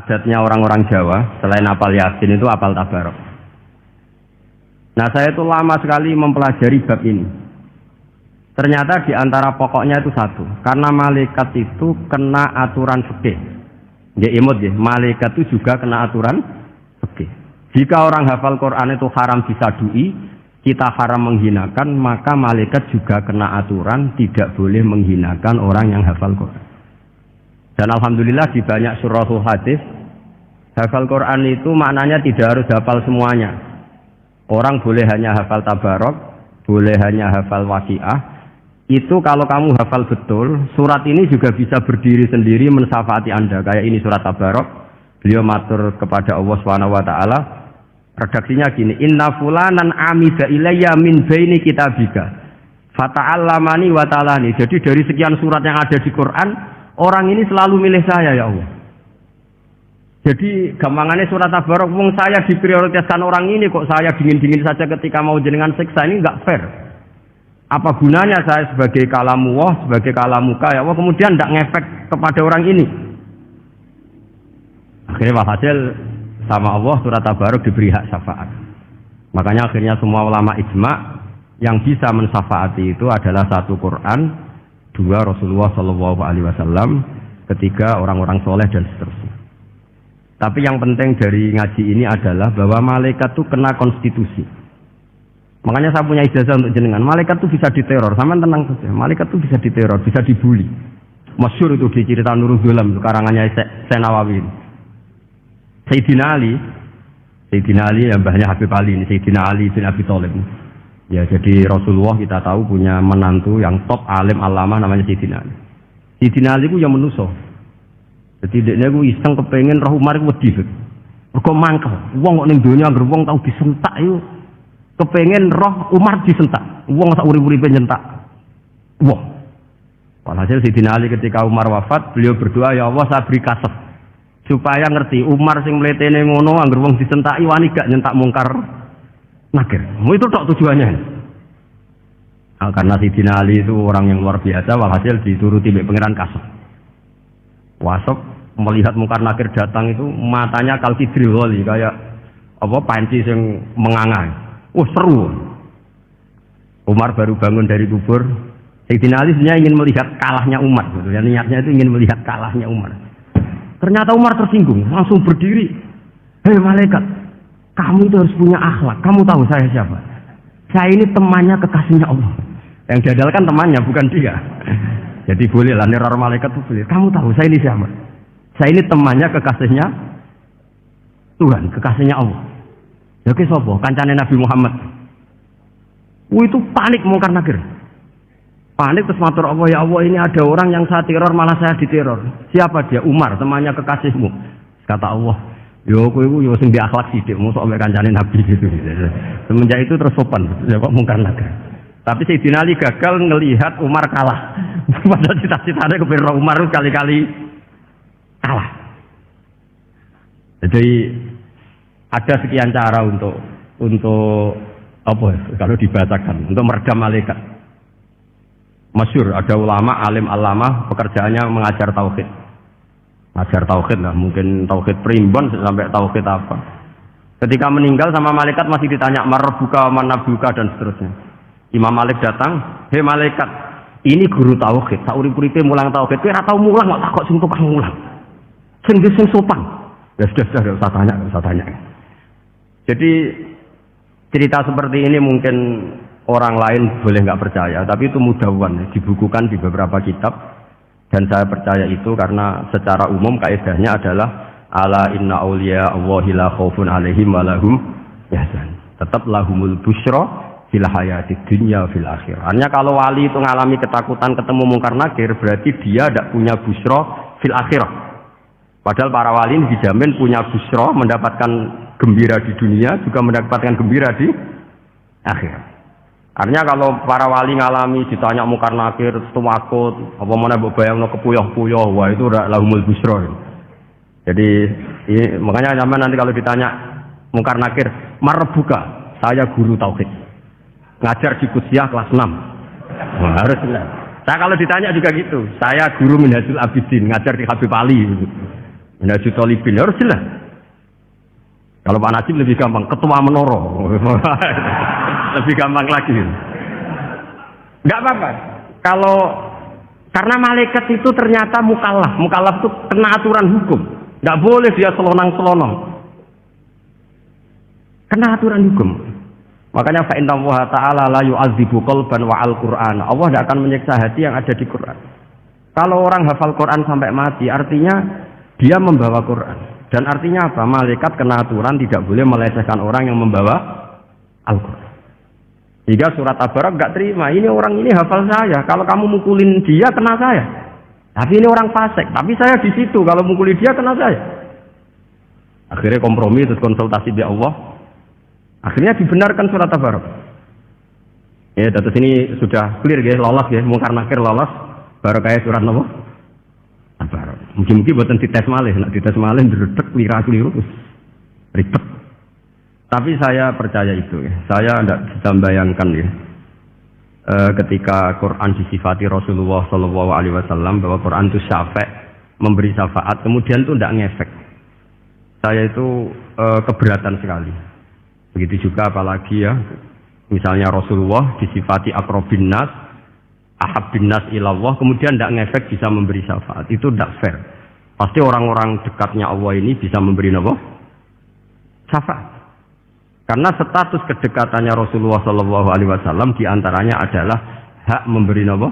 adatnya orang-orang Jawa, selain apal Yasin itu apal Tabarok. Nah, saya itu lama sekali mempelajari bab ini. Ternyata di antara pokoknya itu satu, karena malaikat itu kena aturan fikih. Ya imut ya, malaikat itu juga kena aturan fikih. Jika orang hafal Quran itu haram disadui, kita haram menghinakan, maka malaikat juga kena aturan tidak boleh menghinakan orang yang hafal Quran. Dan alhamdulillah di banyak suratul hadis, hafal Quran itu maknanya tidak harus hafal semuanya. Orang boleh hanya hafal Tabarok, boleh hanya hafal Waqiah. Itu kalau kamu hafal betul, surat ini juga bisa berdiri sendiri mensyafaati Anda. Kayak ini surat Tabarok, beliau matur kepada Allah SWT. Redaksinya gini, inna fulanan amida ilayya min baini kitabika fata'allamani wa ta'alani. Jadi dari sekian surat yang ada di Quran, orang ini selalu milih saya ya Allah. Jadi gampangannya surat Tabarok, wong saya diprioritaskan orang ini, kok saya dingin-dingin saja ketika mau jenengan siksa, ini enggak fair. Apa gunanya saya sebagai kalamullah, sebagai kalamuka ya Allah, kemudian tidak ngefek kepada orang ini. Akhirnya walhasil sama Allah surat Tabarok diberi hak syafaat. Makanya akhirnya semua ulama ijma yang bisa mensyafaati itu adalah satu Quran, dua Rasulullah SAW, ketiga orang-orang soleh dan seterusnya. Tapi yang penting dari ngaji ini adalah bahwa malaikat itu kena konstitusi. Makanya saya punya ijazah untuk jenengan. Malaikat itu bisa diteror, sama tenang saja. Malaikat itu bisa diteror, bisa dibully. Masyhur itu di cerita Nurul Zulam, karangannya Senawawi. Sayyidina Ali yang mbahnya Habib Ali ini, Sayyidina Ali bin Abi Thalib. Ya, jadi Rasulullah kita tahu punya menantu yang top alim alama namanya Sayyidina Ali. Sayyidina Ali itu yang menuso. Jadi dia itu iseng kepengen roh Umar itu wedi. Mergo mangkel. Wong kok ning donya anggere wong tau disentak itu kepengen roh Umar disentak. Wong sak urip-uripe nyentak. Wah. Walhasil Sayyidina Ali ketika Umar wafat, beliau berdoa, ya Allah saya beri kasep supaya ngerti Umar sing mletene ngono anggere wong disentaki wani gak nyentak mungkar nakir. Itu tok tujuannya. Nah, karena Sayyidina Ali itu orang yang luar biasa, walhasil dituruti mbek pangeran kasep. Wasop melihat mungkar nakir datang itu matanya kalkidril wali kayak apa panci yang mengangai. Seru. Umar baru bangun dari kubur. Sayyidina Ali sebenarnya ingin melihat kalahnya Umar. Gitu. Ya, niatnya itu ingin melihat kalahnya Umar. Ternyata Umar tersinggung, langsung berdiri. Hei malaikat, kamu itu harus punya akhlak. Kamu tahu saya siapa? Saya ini temannya kekasihnya Allah. Yang diandalkan temannya, bukan dia. Jadi boleh lah neror malaikat itu boleh. Kamu tahu saya ini siapa? Saya ini temannya kekasihnya Tuhan, kekasihnya Allah. Ya ke sapa? Kancane Nabi Muhammad. Itu panik mungkar nakir. Panik terus matur Allah, ya Allah ini ada orang yang saya teror malah saya diteror. Siapa dia? Umar, temannya kekasihmu. Kata Allah, yo kowe iku yo sing diakhlak sithik, mosok mek kancane Nabi gitu. Semenjak itu terus sopan, ya kok mungkar nakir. Tapi Sayyidina Ali gagal ngelihat Umar kalah. Padahal cita-citanya kepengen Umar kali-kali kalah. Jadi ada sekian cara untuk apa kalau dibacakan untuk meredam malaikat. Masyhur ada ulama alim alama pekerjaannya mengajar tauhid. Mengajar tauhid lah, mungkin tauhid primbon sampai tauhid apa. Ketika meninggal sama malaikat masih ditanya marbuka, manabuka dan seterusnya. Imam Malik datang, "Hei malaikat, ini guru tauhid, sak urip-uripe mulang tauhid. Kowe ora tau mulang kok takok sing tukang mulang. Sing sopan." Ya sudah enggak usah tanya. Jadi cerita seperti ini mungkin orang lain boleh nggak percaya, tapi itu mudawwan, dibukukan di beberapa kitab, dan saya percaya itu karena secara umum kaidahnya adalah ala inna auliya Allahi la khaufun alaihim wa lahum yahzan. Tetap lahumul busyra fil hayati dunya fil akhirah. Artinya kalau wali itu mengalami ketakutan ketemu mungkar nakir, berarti dia tidak punya busyra fil akhirah. Padahal para wali ini dijamin punya busyra, mendapatkan gembira di dunia, juga mendapatkan gembira di akhirat. Artinya kalau para wali ngalami ditanya mungkar nakir, tuwakut, apa mana mbok bayangno kepuyah-puyah, wah itu lahumul busyra. Jadi makanya zaman nanti kalau ditanya mungkar nakir, marbuka, saya guru tauhid. Ngajar di Kusyah kelas 6. Wah, harus benar. Saya kalau ditanya juga gitu, saya guru Minhajul Abidin, ngajar di Habib Ali. Minhajul Thalibin harus jelas. Kalau Pak Najib lebih gampang, ketua menoro. Lebih gampang lagi. Enggak apa-apa. Kalau karena malaikat itu ternyata mukallaf. Mukallaf itu kena aturan hukum. Enggak boleh dia selonang-selonong. Kena aturan hukum. Makanya fa inna Allah ta'ala la yu'adzibu qalban wa al-Qur'an. Allah tidak akan menyiksa hati yang ada di Quran. Kalau orang hafal Quran sampai mati, artinya dia membawa Quran. Dan artinya apa? Malaikat kena aturan tidak boleh melecehkan orang yang membawa Al-Quran. Jika surat Tabarak nggak terima, ini orang ini hafal saya. Kalau kamu mukulin dia, kena saya. Tapi ini orang fasik. Tapi saya di situ. Kalau mukulin dia, kena saya. Akhirnya kompromi, terus konsultasi di Allah. Akhirnya dibenarkan surat Tabarak. Ya, terus ini sudah clear ya, lolos ya, mungkar nakir lolos. Baru kayak surat apa? Tabarak. Mungkin-mungkin buatan dites malih, nak dites malih dredeg keliru ribet. Tapi saya percaya itu ya. Saya tidak bisa bayangkan ya. Ketika Quran disifati Rasulullah Shallallahu Alaihi Wasallam bahwa Quran itu syafa', memberi syafaat, kemudian itu tidak ngefek. Saya itu keberatan sekali. Begitu juga apalagi ya, misalnya Rasulullah disifati akrobin nas, ahabbin nas ilallah, kemudian tidak ngefek bisa memberi syafaat. Itu tidak fair. Pasti orang-orang dekatnya Allah ini bisa memberi apa? Syafaat. Karena status kedekatannya Rasulullah Shallallahu Alaihi Wasallam diantaranya adalah hak memberi apa?